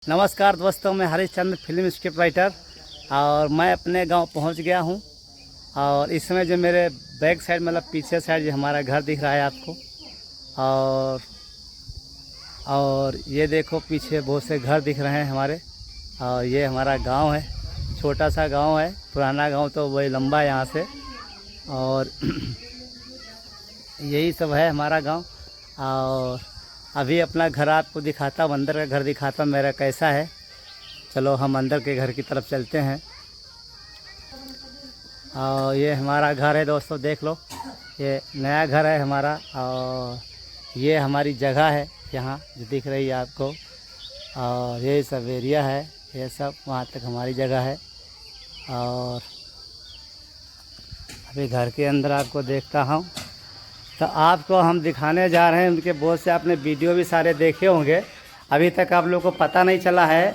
नमस्कार दोस्तों, मैं हरिश्चंद्र फिल्म स्क्रिप्ट राइटर और मैं अपने गांव पहुंच गया हूं। और इस समय जो मेरे बैक साइड मतलब पीछे साइड जो हमारा घर दिख रहा है आपको, और ये देखो पीछे बहुत से घर दिख रहे हैं हमारे। और ये हमारा गांव है, छोटा सा गांव है, पुराना गांव तो वही लंबा है यहाँ से। और यही सब है हमारा गांव। और अभी अपना घर आपको दिखाता हूँ, अंदर का घर दिखाता हूँ मेरा कैसा है। चलो हम अंदर के घर की तरफ चलते हैं। और ये हमारा घर है दोस्तों, देख लो, ये नया घर है हमारा। और ये हमारी जगह है यहाँ जो दिख रही है आपको। और ये सब एरिया है, ये सब वहाँ तक हमारी जगह है। और अभी घर के अंदर आपको देखता हूँ, तो आपको हम दिखाने जा रहे हैं। उनके बहुत से आपने वीडियो भी सारे देखे होंगे, अभी तक आप लोगों को पता नहीं चला है।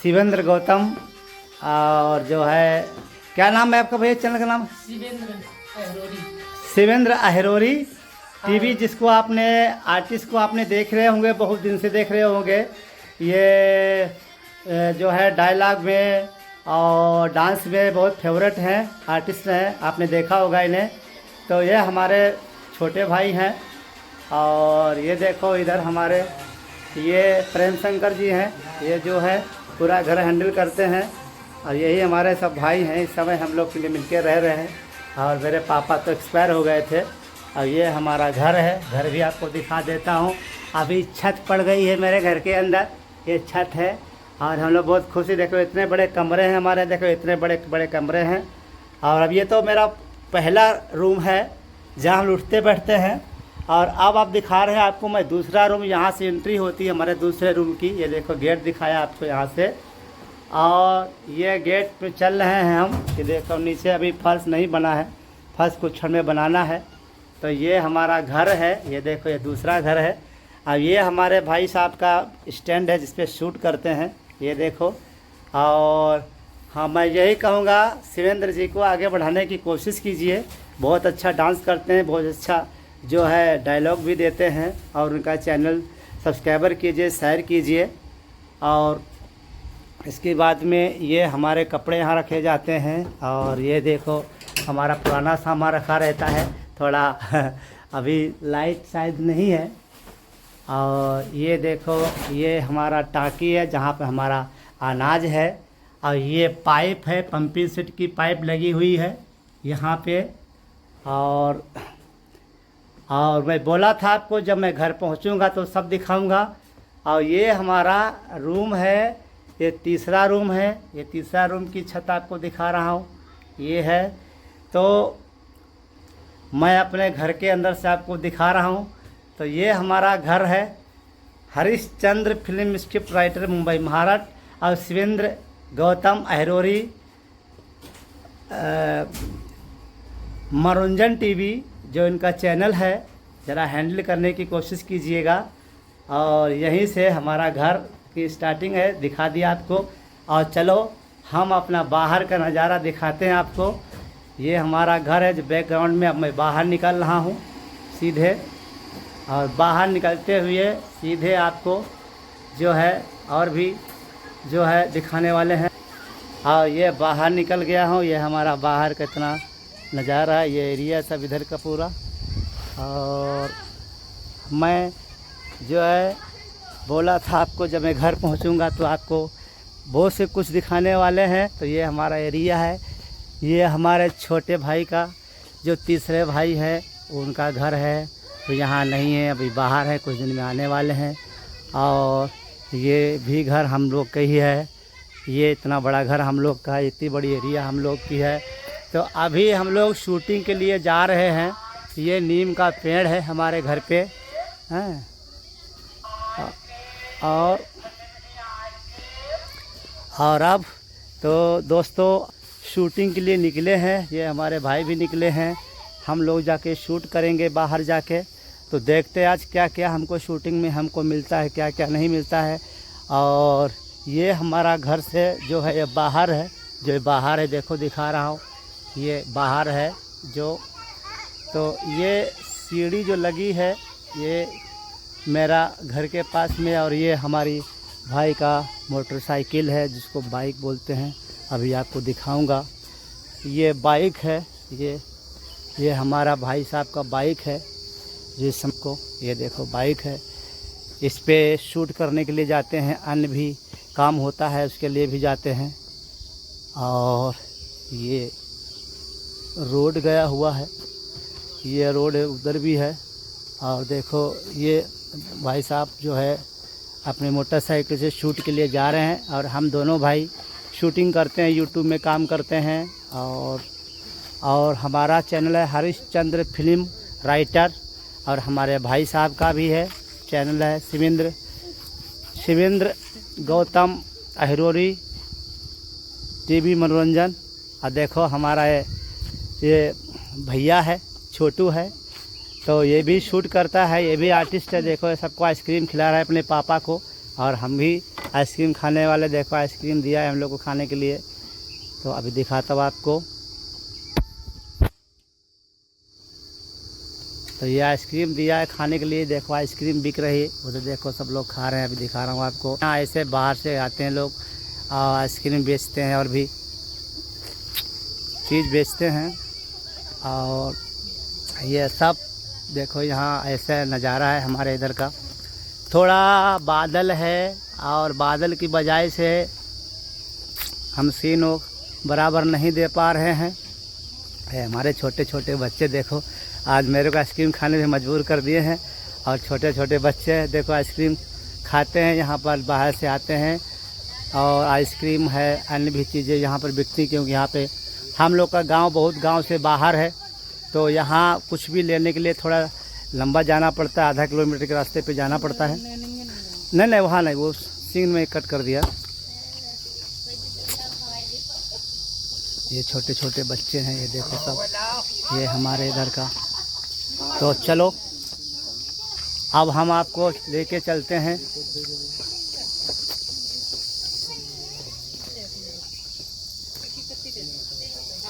शिवेंद्र गौतम, और जो है क्या नाम है आपका भैया चैनल का नाम? शिवेंद्र अहिरोरी टीवी, जिसको आपने आर्टिस्ट को आपने देख रहे होंगे, बहुत दिन से देख रहे होंगे। ये जो है डायलॉग में और डांस में बहुत फेवरेट हैं, आर्टिस्ट हैं, आपने देखा होगा इन्हें। तो ये हमारे छोटे भाई हैं। और ये देखो इधर हमारे ये प्रेम शंकर जी हैं, ये जो है पूरा घर हैंडल करते हैं। और यही हमारे सब भाई हैं। इस समय हम लोग के लिए मिलके रह रहे हैं। और मेरे पापा तो एक्सपायर हो गए थे। और ये हमारा घर है, घर भी आपको दिखा देता हूँ। अभी छत पड़ गई है मेरे घर के अंदर, ये छत है। और हम लोग बहुत खुशी, देखो इतने बड़े कमरे हैं हमारे, देखो इतने बड़े बड़े कमरे हैं। और अब ये तो मेरा पहला रूम है जहाँ हम उठते बैठते हैं। और अब आप दिखा रहे हैं आपको मैं दूसरा रूम, यहाँ से एंट्री होती है हमारे दूसरे रूम की। ये देखो गेट दिखाया आपको यहाँ से। और ये गेट पे चल रहे हैं हम। ये देखो नीचे अभी फर्श नहीं बना है, फर्श कुछ क्षण में बनाना है। तो ये हमारा घर है, ये देखो ये दूसरा घर है। अब ये हमारे भाई साहब का स्टैंड है जिस पे शूट करते हैं, ये देखो। और हाँ, मैं यही कहूँगा शिवेंद्र जी को आगे बढ़ाने की कोशिश कीजिए। बहुत अच्छा डांस करते हैं, बहुत अच्छा जो है डायलॉग भी देते हैं। और उनका चैनल सब्सक्राइबर कीजिए, शेयर कीजिए। और इसके बाद में ये हमारे कपड़े यहाँ रखे जाते हैं। और ये देखो हमारा पुराना सामान रखा रहता है, थोड़ा अभी लाइट शायद नहीं है। और ये देखो ये हमारा टांकी है जहाँ पे हमारा अनाज है। और ये पाइप है, पंपिंग सेट की पाइप लगी हुई है यहाँ पे। और मैं बोला था आपको जब मैं घर पहुँचूँगा तो सब दिखाऊंगा। और ये हमारा रूम है, ये तीसरा रूम है। ये तीसरा रूम की छत आपको दिखा रहा हूँ, ये है। तो मैं अपने घर के अंदर से आपको दिखा रहा हूँ। तो ये हमारा घर है, Harishchandra film script writer, Mumbai Maharashtra. और शिवेंद्र गौतम अहिरोरी मनोरंजन टीवी जो इनका चैनल है, ज़रा हैंडल करने की कोशिश कीजिएगा। और यहीं से हमारा घर की स्टार्टिंग है, दिखा दिया आपको। और चलो हम अपना बाहर का नज़ारा दिखाते हैं आपको। ये हमारा घर है जो बैकग्राउंड में। अब मैं बाहर निकल रहा हूँ सीधे, और बाहर निकलते हुए सीधे आपको जो है और भी जो है दिखाने वाले हैं। और ये बाहर निकल गया हूँ, ये हमारा बाहर का इतना नज़ारा है, ये एरिया सब इधर का पूरा। और मैं जो है बोला था आपको जब मैं घर पहुंचूंगा तो आपको बहुत से कुछ दिखाने वाले हैं। तो ये हमारा एरिया है, ये हमारे छोटे भाई का जो तीसरे भाई है उनका घर है। तो यहाँ नहीं है, अभी बाहर है, कुछ दिन में आने वाले हैं। और ये भी घर हम लोग का ही है, ये इतना बड़ा घर हम लोग का है, इतनी बड़ी एरिया हम लोग की है। तो अभी हम लोग शूटिंग के लिए जा रहे हैं। ये नीम का पेड़ है हमारे घर पे हैं। और अब तो दोस्तों शूटिंग के लिए निकले हैं, ये हमारे भाई भी निकले हैं। हम लोग जाके शूट करेंगे बाहर जाके। तो देखते हैं आज क्या क्या हमको शूटिंग में हमको मिलता है, क्या क्या नहीं मिलता है। और ये हमारा घर से जो है ये बाहर है, जो बाहर है देखो दिखा रहा हूँ, ये बाहर है जो। तो ये सीढ़ी जो लगी है ये मेरा घर के पास में। और ये हमारी भाई का मोटरसाइकिल है जिसको बाइक बोलते हैं, अभी आपको दिखाऊंगा। ये बाइक है, ये हमारा भाई साहब का बाइक है जिस हमको, ये देखो बाइक है। इस पे शूट करने के लिए जाते हैं, अन्य भी काम होता है उसके लिए भी जाते हैं। और ये रोड गया हुआ है, ये रोड उधर भी है। और देखो ये भाई साहब जो है अपने मोटरसाइकिल से शूट के लिए जा रहे हैं, और हम दोनों भाई शूटिंग करते हैं, यूट्यूब में काम करते हैं। और हमारा चैनल है हरिश्चंद्र फिल्म राइटर, और हमारे भाई साहब का भी है चैनल है शिवेंद्र गौतम अहिरोरी टीवी मनोरंजन। और देखो हमारा ये भैया है, छोटू है, तो ये भी शूट करता है, ये भी आर्टिस्ट है। देखो ये सबको आइसक्रीम खिला रहा है अपने पापा को, और हम भी आइसक्रीम खाने वाले। देखो आइसक्रीम दिया है हम लोग को खाने के लिए, तो अभी दिखाता हूँ आपको। तो ये आइसक्रीम दिया है खाने के लिए, देखो आइसक्रीम बिक रही है उधर, देखो सब लोग खा रहे हैं। अभी दिखा रहा हूँ आपको। यहाँ ऐसे बाहर से आते हैं लोग और आइसक्रीम बेचते हैं और भी चीज़ बेचते हैं। और ये सब देखो यहाँ ऐसा नज़ारा है हमारे इधर का। थोड़ा बादल है, और बादल की वजह से हम सीन बराबर नहीं दे पा रहे हैं। हमारे छोटे छोटे बच्चे देखो आज मेरे को आइसक्रीम खाने में मजबूर कर दिए हैं, और छोटे छोटे बच्चे देखो आइसक्रीम खाते हैं। यहाँ पर बाहर से आते हैं, और आइसक्रीम है, अन्य भी चीज़ें यहाँ पर बिकती, क्योंकि यहाँ पे हम लोग का गांव बहुत गांव से बाहर है, तो यहाँ कुछ भी लेने के लिए थोड़ा लंबा जाना पड़ता है, आधा किलोमीटर के रास्ते पे जाना पड़ता है। नहीं वहाँ नहीं, वो सीन में कट कर दिया। ये छोटे छोटे बच्चे हैं, ये देखो सब, ये हमारे इधर का। तो चलो अब हम आपको लेके चलते हैं।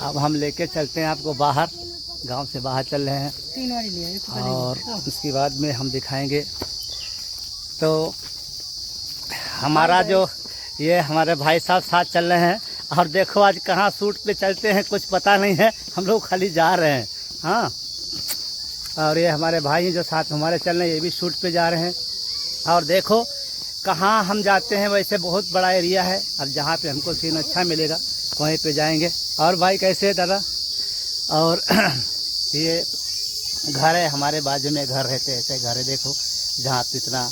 अब हम लेके चलते हैं आपको बाहर, गांव से बाहर चल रहे हैं, और उसके बाद में हम दिखाएंगे। तो हमारा जो ये हमारे भाई साहब साथ चल रहे हैं, और देखो आज कहाँ शूट पे चलते हैं कुछ पता नहीं है, हम लोग खाली जा रहे हैं। हाँ, और ये हमारे भाई जो साथ हमारे चल रहे हैं, ये भी शूट पे जा रहे हैं। और देखो कहाँ हम जाते हैं, वैसे बहुत बड़ा एरिया है, अब जहाँ पे हमको सीन अच्छा मिलेगा वहीं पे जाएंगे। और भाई कैसे है दादा? और ये घर है हमारे बाजू में, घर रहते ऐसे घर है, देखो जहाँ पे इतना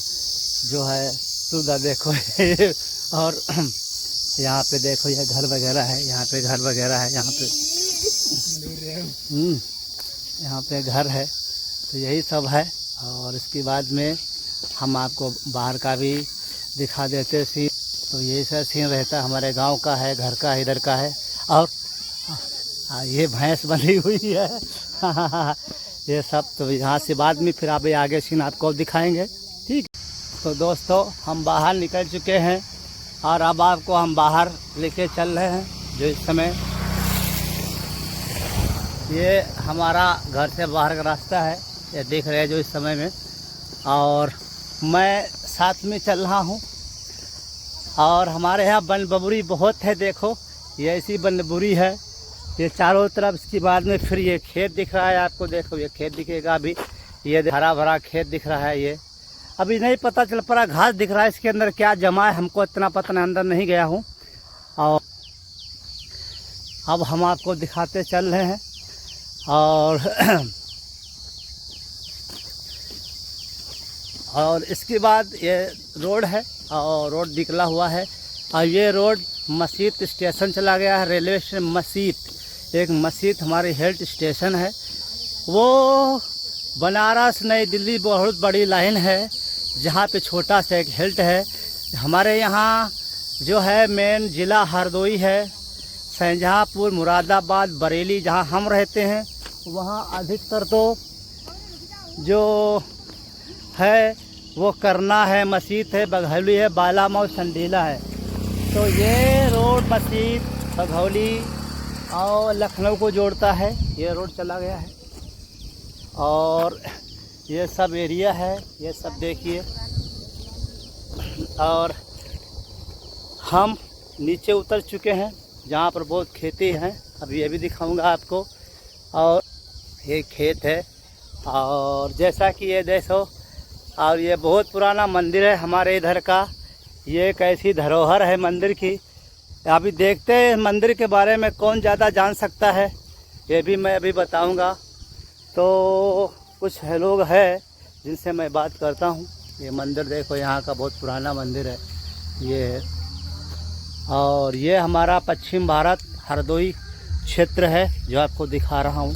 जो है सुधा देखो और यहाँ पे देखो ये घर वगैरह है, यहाँ पे घर वगैरह है, यहाँ पे घर है। तो यही सब है। और इसके बाद में हम आपको बाहर का भी दिखा देते सीन। तो यही सब सीन रहता है, हमारे गांव का है, घर का इधर का है। और ये भैंस बनी हुई है ये सब। तो यहाँ से बाद में फिर आप आगे सीन आपको दिखाएंगे, ठीक। तो दोस्तों हम बाहर निकल चुके हैं, और अब आपको हम बाहर लेके चल रहे हैं। जो इस समय ये हमारा घर से बाहर का रास्ता है, ये देख रहे हैं जो इस समय में, और मैं साथ में चल रहा हूँ। और हमारे यहाँ बनबबुरी बहुत है, देखो ये ऐसी बनबुरी है, ये चारों तरफ। इसके बाद में फिर ये खेत दिख रहा है आपको, देखो ये खेत दिखेगा अभी, ये हरा भरा खेत दिख रहा है। ये अभी नहीं पता चल पा रहा, घास दिख रहा है, इसके अंदर क्या जमा है हमको इतना पता नहीं, अंदर नहीं गया हूँ। और अब हम आपको दिखाते चल रहे हैं। और इसके बाद ये रोड है, और रोड निकला हुआ है, और ये रोड मस्जिद स्टेशन चला गया है, रेलवे स्टेशन मस्जिद। एक मस्जिद हमारी हेल्थ स्टेशन है, वो बनारस नई दिल्ली बहुत बड़ी लाइन है, जहाँ पे छोटा सा एक हेल्थ है। हमारे यहाँ जो है मेन ज़िला हरदोई है, शाहजहाँपुर, मुरादाबाद, बरेली जहाँ हम रहते हैं, वहाँ अधिकतर तो जो है वो करना है, मस्जिद है, बघौली है, बालामऊ, संडीला है। तो ये रोड मस्जिद, बघौली और लखनऊ को जोड़ता है, ये रोड चला गया है। और ये सब एरिया है, ये सब देखिए। और हम नीचे उतर चुके हैं जहाँ पर बहुत खेती हैं, अभी ये भी दिखाऊंगा आपको। और ये खेत है और जैसा कि ये देखो, और ये बहुत पुराना मंदिर है हमारे इधर का। ये एक ऐसी धरोहर है मंदिर की। अभी देखते हैं मंदिर के बारे में कौन ज़्यादा जान सकता है, ये भी मैं अभी बताऊंगा। तो कुछ है लोग हैं जिनसे मैं बात करता हूँ। ये मंदिर देखो, यहाँ का बहुत पुराना मंदिर है ये है। और ये हमारा पश्चिम भारत हरदोई क्षेत्र है जो आपको दिखा रहा हूँ।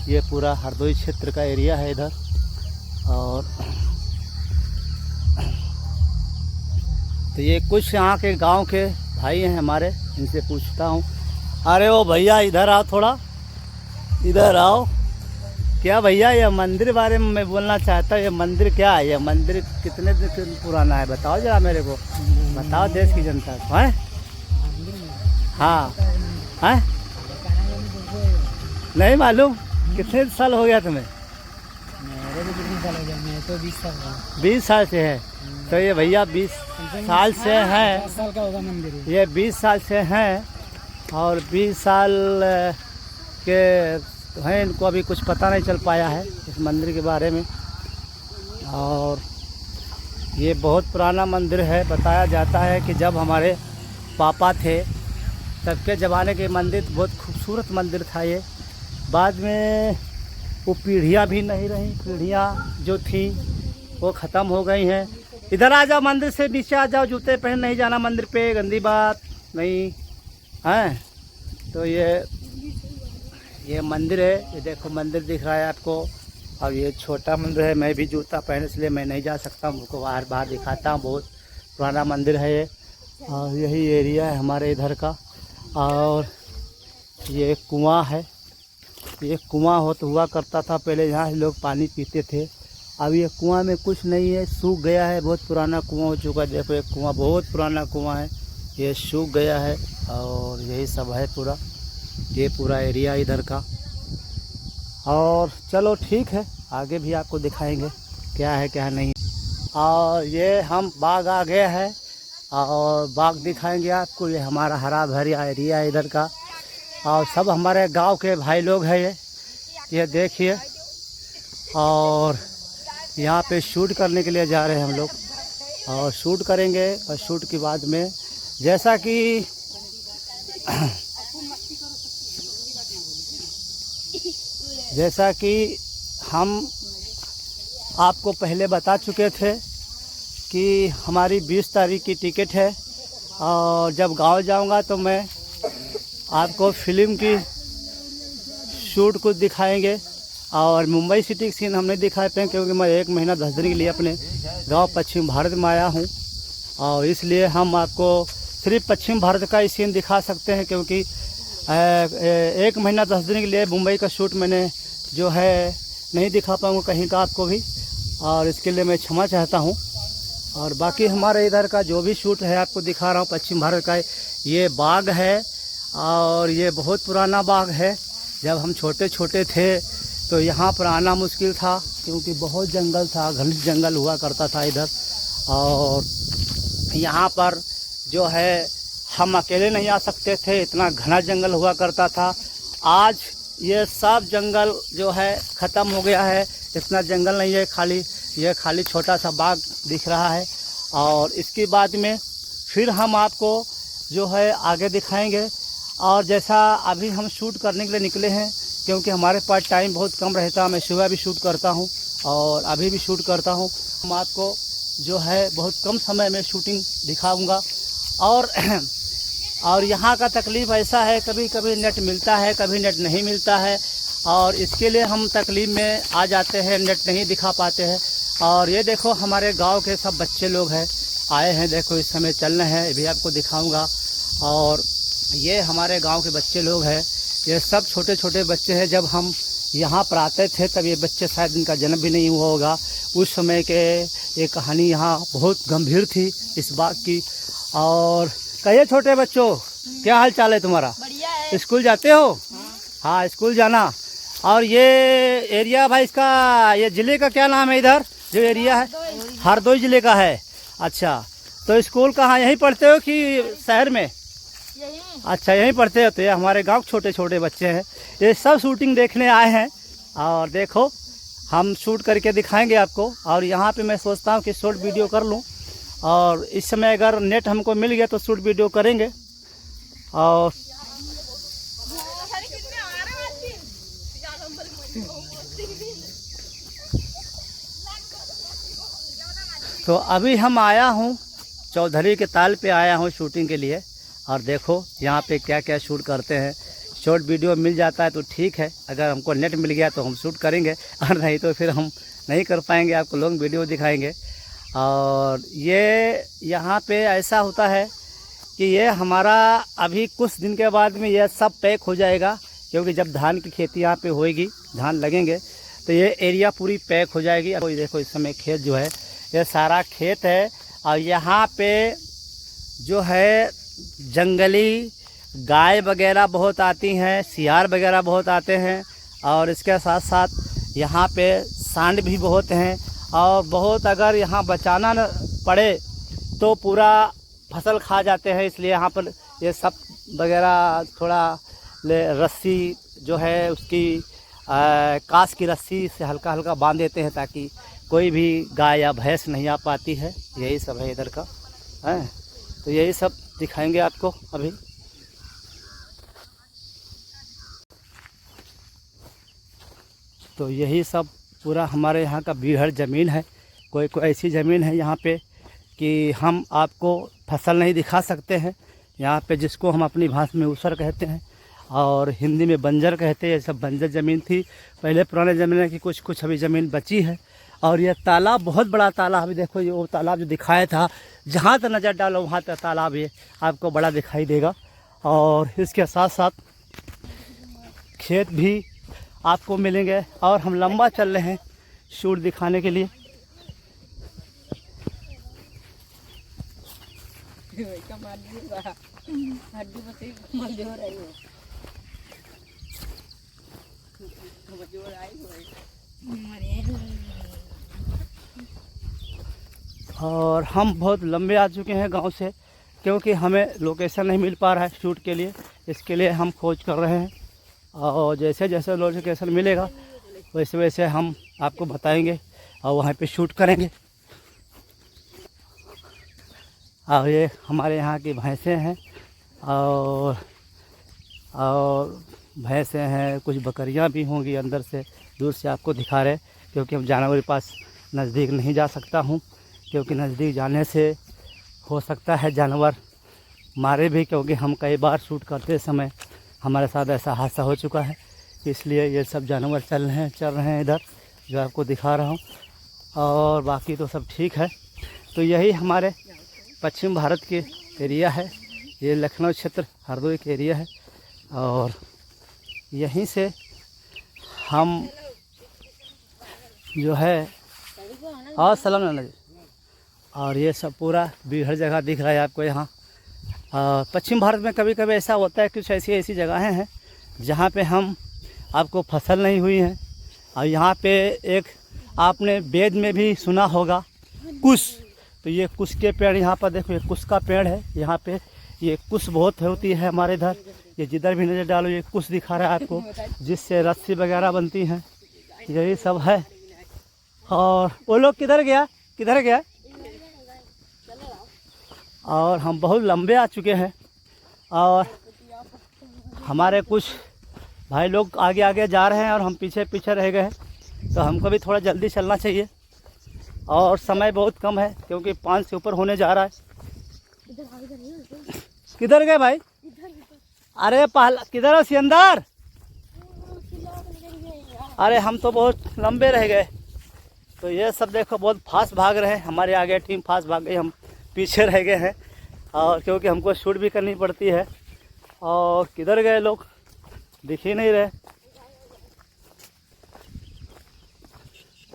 ये पूरा हरदोई क्षेत्र का एरिया है इधर। और तो ये कुछ यहाँ के गांव के भाई हैं हमारे, इनसे पूछता हूँ। अरे ओ भैया इधर आओ, थोड़ा इधर आओ। क्या भैया, ये मंदिर बारे में मैं बोलना चाहता हूँ। ये मंदिर क्या है, ये मंदिर कितने दिन पुराना है बताओ जरा मेरे को, बताओ देश की जनता को। हैं? हाँ हैं? नहीं मालूम? कितने साल हो गया तुम्हें? मेरे भी कितने साल हो गया, मैं तो 20 साल का। 20 साल से है। तो ये भैया 20 साल से हैं। 10 साल का होगा मंदिर ये 20 साल से हैं और 20 साल के हैं, इनको अभी कुछ पता नहीं चल पाया है इस मंदिर के बारे में। और ये बहुत पुराना मंदिर है। बताया जाता है कि जब हमारे पापा थे तब के ज़माने के मंदिर, बहुत खूबसूरत मंदिर था ये। बाद में वो पीढ़ियाँ भी नहीं रहीं, पीढ़ियाँ जो थी वो ख़त्म हो गई हैं। इधर आ जाओ, मंदिर से नीचे आ जाओ, जूते पहन नहीं जाना मंदिर पे, गंदी बात नहीं है। तो ये मंदिर है, ये देखो मंदिर दिख रहा है आपको। और ये छोटा मंदिर है, मैं भी जूता पहने इसलिए मैं नहीं जा सकता हूँ, उनको बाहर दिखाता हूँ। बहुत पुराना मंदिर है ये। और यही एरिया है हमारे इधर का। और ये कुआं है, ये कुआं हुआ करता था पहले, यहाँ से लोग पानी पीते थे। अब ये कुआं में कुछ नहीं है, सूख गया है, बहुत पुराना कुआं हो चुका है। देखो ये कुआं बहुत पुराना कुआं है, ये सूख गया है। और यही सब है पूरा, ये पूरा एरिया इधर का। और चलो ठीक है, आगे भी आपको दिखाएंगे क्या है क्या नहीं। और ये हम बाग आ गए हैं और बाग दिखाएंगे आपको। ये हमारा हरा भरा एरिया है इधर का। और सब हमारे गांव के भाई लोग हैं ये देखिए। और यहाँ पे शूट करने के लिए जा रहे हैं हम लोग, और शूट करेंगे। और शूट के बाद में जैसा कि हम आपको पहले बता चुके थे कि हमारी 20 तारीख की टिकट है। और जब गांव जाऊंगा तो मैं आपको फिल्म की शूट कुछ दिखाएंगे। और मुंबई सिटी के सीन हम नहीं दिखा पाए क्योंकि मैं 1 महीना 10 दिन के लिए अपने गांव पश्चिम भारत में आया हूं। और इसलिए हम आपको सिर्फ पश्चिम भारत का ही सीन दिखा सकते हैं, क्योंकि 1 महीना 10 दिन के लिए मुंबई का शूट मैंने जो है नहीं दिखा पाऊँगा कहीं का आपको भी, और इसके लिए मैं क्षमा चाहता हूँ। और बाकी हमारे इधर का जो भी शूट है आपको दिखा रहा हूँ पश्चिम भारत का। ये बाग है और ये बहुत पुराना बाग है। जब हम छोटे छोटे थे तो यहाँ पर आना मुश्किल था क्योंकि बहुत जंगल था, घना जंगल हुआ करता था इधर। और यहाँ पर जो है हम अकेले नहीं आ सकते थे, इतना घना जंगल हुआ करता था। आज ये सब जंगल जो है ख़त्म हो गया है, इतना जंगल नहीं है, ये खाली छोटा सा बाग दिख रहा है। और इसके बाद में फिर हम आपको जो है आगे दिखाएंगे। और जैसा अभी हम शूट करने के लिए निकले हैं, क्योंकि हमारे पास टाइम बहुत कम रहता है, मैं सुबह भी शूट करता हूं और अभी भी शूट करता हूं। हम आपको जो है बहुत कम समय में शूटिंग दिखाऊंगा। और यहाँ का तकलीफ़ ऐसा है, कभी कभी नेट मिलता है, कभी नेट नहीं मिलता है, और इसके लिए हम तकलीफ़ में आ जाते हैं, नेट नहीं दिखा पाते हैं। और ये देखो हमारे गांव के सब बच्चे लोग हैं, आए हैं, देखो इस समय चल रहे हैं, ये भी आपको दिखाऊंगा। और ये हमारे गांव के बच्चे लोग हैं, ये सब छोटे छोटे बच्चे हैं। जब हम यहाँ पर आते थे तब ये बच्चे शायद इनका जन्म भी नहीं हुआ होगा। उस समय के ये कहानी यहाँ बहुत गंभीर थी इस बात की। और कहिए छोटे बच्चों, क्या हाल चाल है तुम्हारा? बढ़िया है। स्कूल जाते हो? हाँ, स्कूल जाना। और ये एरिया भाई, इसका ये ज़िले का क्या नाम है इधर जो एरिया है? हरदोई ज़िले का है। अच्छा, तो स्कूल कहाँ, यहीं पढ़ते हो कि शहर में? यही अच्छा, यहीं पढ़ते हो। तो ये हमारे गांव के छोटे छोटे बच्चे हैं, ये सब शूटिंग देखने आए हैं। और देखो हम शूट करके दिखाएंगे आपको। और यहाँ पे मैं सोचता हूँ कि शॉर्ट वीडियो कर लूँ, और इस समय अगर नेट हमको मिल गया तो शूट वीडियो करेंगे। और तो अभी हम आया हूँ चौधरी के ताल पे आया हूँ शूटिंग के लिए। और देखो यहाँ पे क्या क्या शूट करते हैं। शॉर्ट वीडियो मिल जाता है तो ठीक है, अगर हमको नेट मिल गया तो हम शूट करेंगे, और नहीं तो फिर हम नहीं कर पाएंगे, आपको लॉन्ग वीडियो दिखाएंगे। और ये यहाँ पे ऐसा होता है कि ये हमारा अभी कुछ दिन के बाद में ये सब पैक हो जाएगा, क्योंकि जब धान की खेती यहाँ पे होएगी, धान लगेंगे, तो ये एरिया पूरी पैक हो जाएगी। अब देखो इस समय खेत जो है ये सारा खेत है, और यहाँ पे जो है जंगली गाय वगैरह बहुत आती हैं, सियार वगैरह बहुत आते हैं, और इसके साथ साथ यहाँ पे सांड भी बहुत हैं। और बहुत अगर यहाँ बचाना न पड़े तो पूरा फसल खा जाते हैं, इसलिए यहाँ पर ये सब वगैरह थोड़ा रस्सी जो है उसकी कांच की रस्सी से हल्का हल्का बांध देते हैं, ताकि कोई भी गाय या भैंस नहीं आ पाती है। यही सब है इधर का है, तो यही सब दिखाएंगे आपको अभी। तो यही सब पूरा हमारे यहाँ का बीहड़ ज़मीन है। कोई कोई ऐसी ज़मीन है यहाँ पे कि हम आपको फसल नहीं दिखा सकते हैं। यहाँ पे जिसको हम अपनी भाषा में ऊसर कहते हैं और हिंदी में बंजर कहते हैं। ये सब बंजर ज़मीन थी पहले, पुराने ज़माने की कुछ अभी ज़मीन बची है। और ये तालाब बहुत बड़ा तालाब, अभी देखो ये वो तालाब जो दिखाया था, जहाँ तक नज़र डालो वहाँ तक तालाब ये आपको बड़ा दिखाई देगा। और इसके साथ साथ खेत भी आपको मिलेंगे। और हम लंबा चल रहे हैं शूट दिखाने के लिए। और हम बहुत लंबे आ चुके हैं गांव से, क्योंकि हमें लोकेशन नहीं मिल पा रहा है शूट के लिए। इसके लिए हम खोज कर रहे हैं, और जैसे जैसे लोकेशन मिलेगा वैसे वैसे हम आपको बताएंगे और वहाँ पे शूट करेंगे। और ये हमारे यहाँ की भैंसें हैं, और भैंसें हैं, कुछ बकरियाँ भी होंगी अंदर से, दूर से आपको दिखा रहे, क्योंकि हम जानवर के पास नज़दीक नहीं जा सकता हूँ, क्योंकि नज़दीक जाने से हो सकता है जानवर मारे भी, क्योंकि हम कई बार शूट करते समय हमारे साथ ऐसा हादसा हो चुका है। इसलिए ये सब जानवर चल रहे हैं इधर, जो आपको दिखा रहा हूँ। और बाकी तो सब ठीक है। तो यही हमारे पश्चिम भारत के एरिया है, ये लखनऊ क्षेत्र हरदोई के एरिया है। और यहीं से हम जो है, और सलाम नाना जी। और ये सब पूरा बीहड़ जगह दिख रहा है आपको यहाँ। पश्चिम भारत में कभी कभी ऐसा होता है, कुछ ऐसी जगहें हैं जहाँ पे हम आपको फसल नहीं हुई है। और यहाँ पे एक आपने वेद में भी सुना होगा कुश, तो ये कुश के पेड़ यहाँ पर देखो, ये कुश का पेड़ है। यहाँ पे ये कुश बहुत होती है हमारे इधर, ये जिधर भी नज़र डालो ये कुश दिखा रहा है आपको, जिससे रस्सी वगैरह बनती हैं। यही सब है। और वो लोग किधर गया? और हम बहुत लंबे आ चुके हैं, और हमारे कुछ भाई लोग आगे आगे जा रहे हैं और हम पीछे पीछे रह गए हैं। तो हमको भी थोड़ा जल्दी चलना चाहिए, और समय बहुत कम है, क्योंकि 5 से ऊपर होने जा रहा है। किधर गए भाई? अरे पहला किधर है सियंदर? अरे हम तो बहुत लंबे रह गए। तो ये सब देखो बहुत फास्ट भाग रहे हैं, हमारे आगे टीम फास्ट भाग गई, हम पीछे रह गए हैं। और क्योंकि हमको शूट भी करनी पड़ती है। और किधर गए लोग, दिख ही नहीं रहे।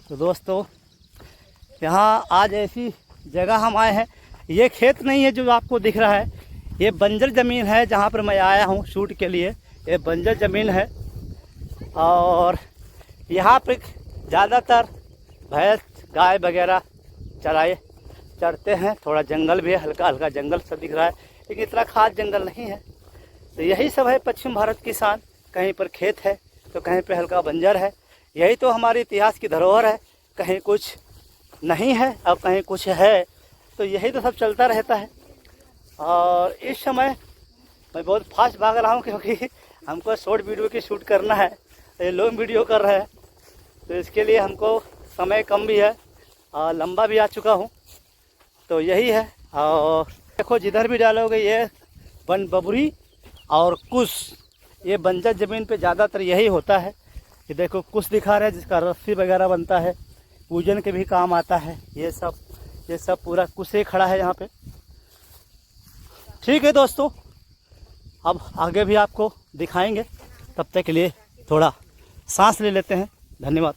तो दोस्तों यहाँ आज ऐसी जगह हम आए हैं, ये खेत नहीं है जो आपको दिख रहा है, ये बंजर ज़मीन है जहाँ पर मैं आया हूँ शूट के लिए। ये बंजर ज़मीन है, और यहाँ पे ज़्यादातर भैंस गाय वगैरह चढ़ते हैं। थोड़ा जंगल भी है, हल्का हल्का जंगल सब दिख रहा है, लेकिन इतना खास जंगल नहीं है। तो यही सब है पश्चिम भारत की शान। कहीं पर खेत है तो कहीं पर हल्का बंजर है। यही तो हमारे इतिहास की धरोहर है। कहीं कुछ नहीं है और कहीं कुछ है, तो यही तो सब चलता रहता है। और इस समय मैं बहुत फास्ट भाग रहा हूँ क्योंकि हमको शॉर्ट वीडियो की शूट करना है। ये लॉन्ग वीडियो कर रहे हैं, तो इसके लिए हमको समय कम भी है और लंबा भी आ चुका हूँ। तो यही है। और देखो जिधर भी डालोगे ये वन बबरी और कुश, ये बंजर ज़मीन पे ज़्यादातर यही होता है। ये देखो कुश दिखा रहे हैं जिसका रस्सी वगैरह बनता है, पूजन के भी काम आता है। ये सब पूरा कुश ही खड़ा है यहाँ पे। ठीक है दोस्तों, अब आगे भी आपको दिखाएंगे। तब तक के लिए थोड़ा सांस ले लेते हैं। धन्यवाद।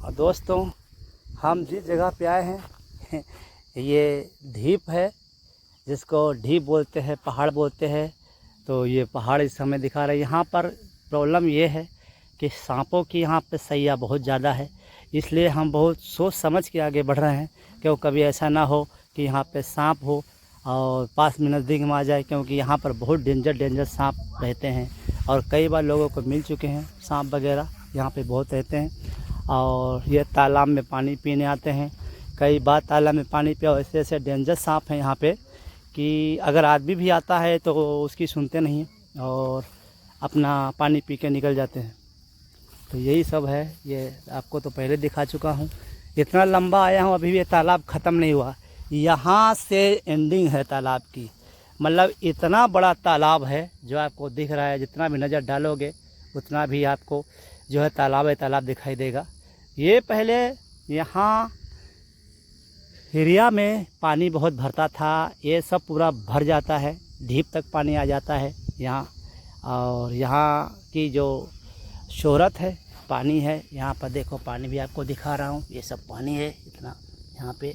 और दोस्तों हम जिस जगह पे आए हैं ये ढीप है, जिसको ढीप बोलते हैं, पहाड़ बोलते हैं। तो ये पहाड़ इस समय दिखा रहे हैं। यहाँ पर प्रॉब्लम ये है कि सांपों की यहाँ पे सैया बहुत ज़्यादा है, इसलिए हम बहुत सोच समझ के आगे बढ़ रहे हैं कि कभी ऐसा ना हो कि यहाँ पे सांप हो और पास में नज़दीक में आ जाए, क्योंकि यहाँ पर बहुत डेंजर सांप रहते हैं। और कई बार लोगों को मिल चुके हैं सांप वगैरह, यहाँ पे बहुत रहते हैं। और ये तालाब में पानी पीने आते हैं। कई बार तालाब में पानी पिया, ऐसे ऐसे डेंजर सांप हैं यहाँ पे कि अगर आदमी भी आता है तो उसकी सुनते नहीं हैं और अपना पानी पी के निकल जाते हैं। तो यही सब है। ये आपको तो पहले दिखा चुका हूँ। इतना लंबा आया हूँ, अभी भी ये तालाब ख़त्म नहीं हुआ। यहाँ से एंडिंग है तालाब की, मतलब इतना बड़ा तालाब है जो आपको दिख रहा है। जितना भी नज़र डालोगे उतना भी आपको जो है तालाब दिखाई देगा। ये पहले यहाँ हिरिया में पानी बहुत भरता था, ये सब पूरा भर जाता है, ढीप तक पानी आ जाता है यहाँ। और यहाँ की जो शोहरत है, पानी है। यहाँ पर देखो पानी भी आपको दिखा रहा हूँ, ये सब पानी है इतना यहाँ पे।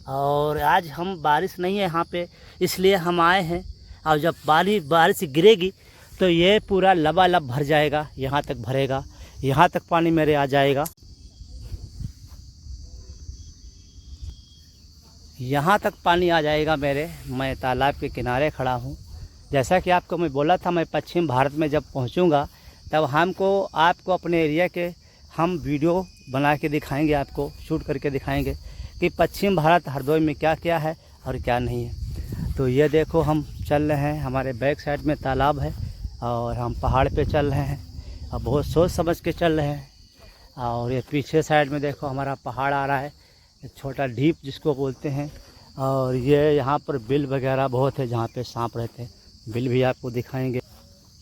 और आज हम बारिश नहीं है यहाँ पे, इसलिए हम आए हैं। और जब बारिश गिरेगी तो ये पूरा लबालब भर जाएगा, यहाँ तक भरेगा, यहाँ तक पानी मेरे आ जाएगा, यहाँ तक पानी आ जाएगा मेरे। मैं तालाब के किनारे खड़ा हूँ। जैसा कि आपको मैं बोला था, मैं पश्चिम भारत में जब पहुँचूँगा तब आपको अपने एरिया के हम वीडियो बना के दिखाएंगे, आपको शूट करके दिखाएंगे कि पश्चिम भारत हरदोई में क्या क्या है और क्या नहीं है। तो ये देखो हम चल रहे हैं, हमारे बैक साइड में तालाब है और हम पहाड़ पे चल रहे हैं और बहुत सोच समझ के चल रहे हैं। और ये पीछे साइड में देखो हमारा पहाड़ आ रहा है, छोटा ढीप जिसको बोलते हैं। और ये यहाँ पर बिल वगैरह बहुत है जहाँ पे सांप रहते हैं, बिल भी आपको दिखाएंगे।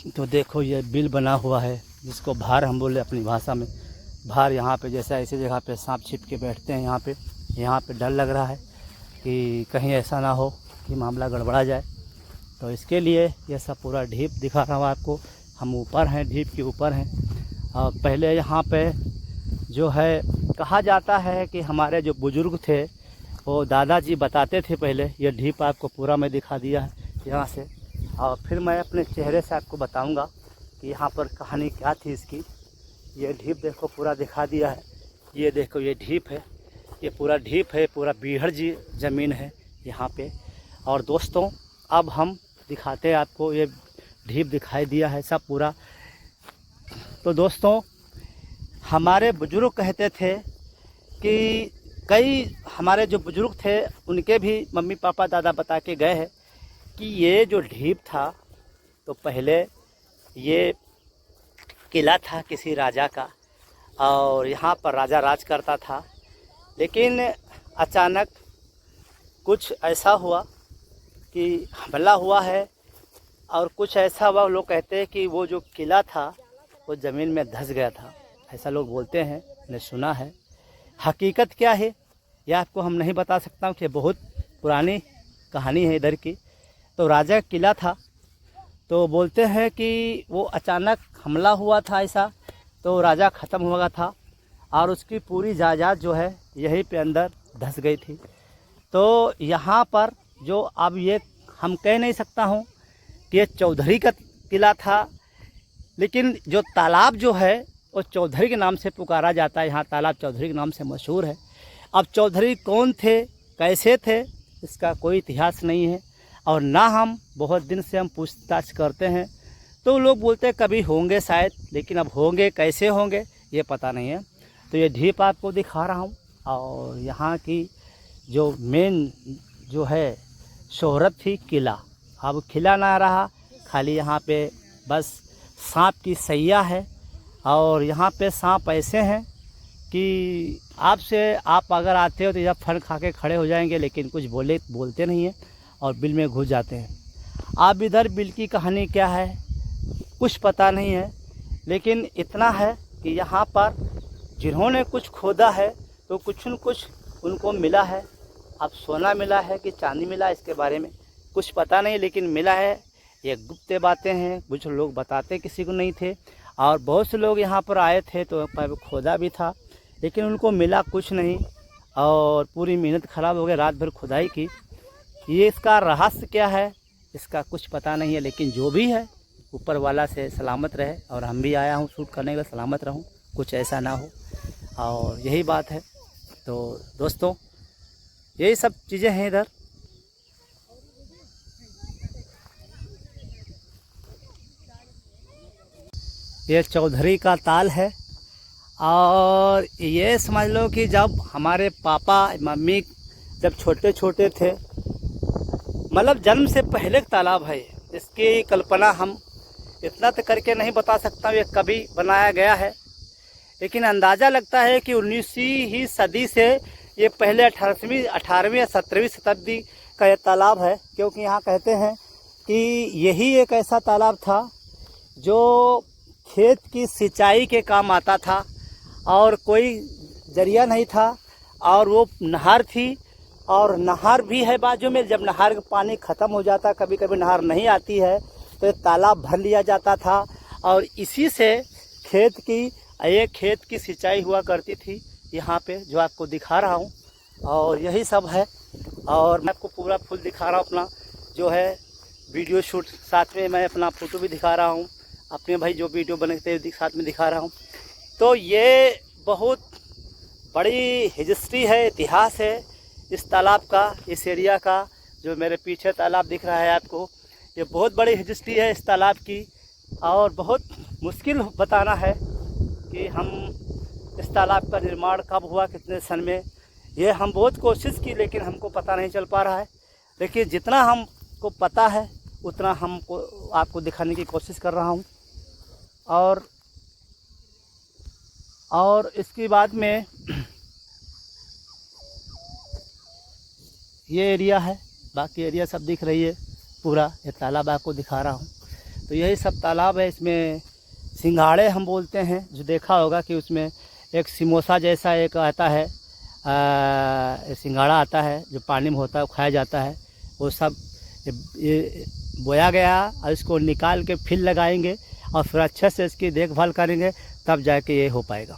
तो देखो ये बिल बना हुआ है जिसको भार हम बोले अपनी भाषा में। भार यहाँ पे जैसा ऐसी जगह पे सांप छिप के बैठते हैं। यहाँ पे डर लग रहा है कि कहीं ऐसा ना हो कि मामला गड़बड़ा जाए। तो इसके लिए ये सब पूरा ढीप दिखा रहा हूँ आपको। हम ऊपर हैं, ढीप के ऊपर हैं। और पहले यहाँ पे जो है कहा जाता है कि हमारे जो बुज़ुर्ग थे वो दादाजी बताते थे पहले। ये ढीप आपको पूरा मैं दिखा दिया है यहाँ से, और फिर मैं अपने चेहरे से आपको बताऊंगा कि यहाँ पर कहानी क्या थी इसकी। ये ढीप देखो पूरा दिखा दिया है। ये देखो ये ढीप है, ये पूरा ढीप है, पूरा बीहड़ जी ज़मीन है यहाँ पे। और दोस्तों अब हम दिखाते हैं आपको, ये ढीप दिखाई दिया है सब पूरा। तो दोस्तों हमारे बुजुर्ग कहते थे कि कई हमारे जो बुजुर्ग थे उनके भी मम्मी पापा दादा बता के गए हैं कि ये जो ढीप था तो पहले ये किला था किसी राजा का, और यहाँ पर राजा राज करता था। लेकिन अचानक कुछ ऐसा हुआ कि हमला हुआ है, और कुछ ऐसा हुआ लोग कहते हैं कि वो जो किला था वो ज़मीन में धंस गया था, ऐसा लोग बोलते हैं, मैंने सुना है। हकीकत क्या है यह आपको हम नहीं बता सकता हूँ कि बहुत पुरानी कहानी है इधर की। तो राजा का किला था, तो बोलते हैं कि वो अचानक हमला हुआ था ऐसा, तो राजा ख़त्म हुआ था और उसकी पूरी जायदाद जो है यहीं पे अंदर धंस गई थी। तो यहाँ पर जो अब ये हम कह नहीं सकता हूँ कि ये चौधरी का किला था, लेकिन जो तालाब जो है वो चौधरी के नाम से पुकारा जाता है। यहाँ तालाब चौधरी के नाम से मशहूर है। अब चौधरी कौन थे कैसे थे इसका कोई इतिहास नहीं है, और ना हम बहुत दिन से हम पूछताछ करते हैं। तो लोग बोलते हैं कभी होंगे शायद, लेकिन अब होंगे कैसे होंगे ये पता नहीं है। तो ये ढीप आपको दिखा रहा हूँ, और यहाँ की जो मेन जो है शोहरत थी किला, अब खिला ना रहा, खाली यहाँ पे बस सांप की सैया है। और यहाँ पे सांप ऐसे हैं कि आप अगर आते हो तो जब फन खा के खड़े हो जाएंगे, लेकिन कुछ बोलते नहीं हैं और बिल में घुस जाते हैं। अब इधर बिल की कहानी क्या है कुछ पता नहीं है, लेकिन इतना है कि यहाँ पर जिन्होंने कुछ खोदा है तो कुछ न कुछ उनको मिला है। अब सोना मिला है कि चांदी मिला इसके बारे में कुछ पता नहीं, लेकिन मिला है। ये गुप्त बातें हैं, कुछ लोग बताते किसी को नहीं थे, और बहुत से लोग यहाँ पर आए थे तो खोदा भी था, लेकिन उनको मिला कुछ नहीं, और पूरी मेहनत ख़राब हो गई, रात भर खुदाई की। ये इसका रहस्य क्या है इसका कुछ पता नहीं है, लेकिन जो भी है ऊपर वाला से सलामत रहे, और हम भी आया हूँ शूट करने के लिए, सलामत रहूँ, कुछ ऐसा ना हो, और यही बात है। तो दोस्तों यही सब चीज़ें हैं इधर। ये चौधरी का ताल है, और ये समझ लो कि जब हमारे पापा मम्मी जब छोटे छोटे थे, मतलब जन्म से पहले का तालाब है। इसकी कल्पना हम इतना तो करके नहीं बता सकता हूँ ये कभी बनाया गया है, लेकिन अंदाज़ा लगता है कि 19वीं ही सदी से ये पहले 18वीं या 17वीं शताब्दी का ये तालाब है। क्योंकि यहाँ कहते हैं कि यही एक ऐसा तालाब था जो खेत की सिंचाई के काम आता था, और कोई जरिया नहीं था, और वो नहर थी, और नहर भी है बाजू में। जब नहर का पानी ख़त्म हो जाता, कभी कभी नहर नहीं आती है, तो ये तालाब भर लिया जाता था, और इसी से खेत की सिंचाई हुआ करती थी यहाँ पे, जो आपको दिखा रहा हूँ। और यही सब है, और मैं आपको पूरा फुल दिखा रहा हूँ अपना जो है वीडियो शूट, साथ में मैं अपना फ़ोटो भी दिखा रहा हूँ, अपने भाई जो वीडियो बनाते हैं साथ में दिखा रहा हूँ। तो ये बहुत बड़ी हिस्ट्री है, इतिहास है इस तालाब का, इस एरिया का। जो मेरे पीछे तालाब दिख रहा है आपको, ये बहुत बड़ी हिस्ट्री है इस तालाब की, और बहुत मुश्किल बताना है कि हम इस तालाब का निर्माण कब हुआ, कितने सन में। ये हम बहुत कोशिश की, लेकिन हमको पता नहीं चल पा रहा है। लेकिन जितना हमको पता है उतना हमको आपको दिखाने की कोशिश कर रहा हूँ। और इसके बाद में ये एरिया है, बाकी एरिया सब दिख रही है पूरा। ये तालाब आपको दिखा रहा हूँ, तो यही सब तालाब है। इसमें सिंघाड़े हम बोलते हैं, जो देखा होगा कि उसमें एक समोसा जैसा एक आता है, सिंघाड़ा आता है जो पानी में होता है, वो खाया जाता है। वो सब ये बोया गया, और इसको निकाल के फिर लगाएंगे, और फिर अच्छे से इसकी देखभाल करेंगे, तब जाके ये हो पाएगा।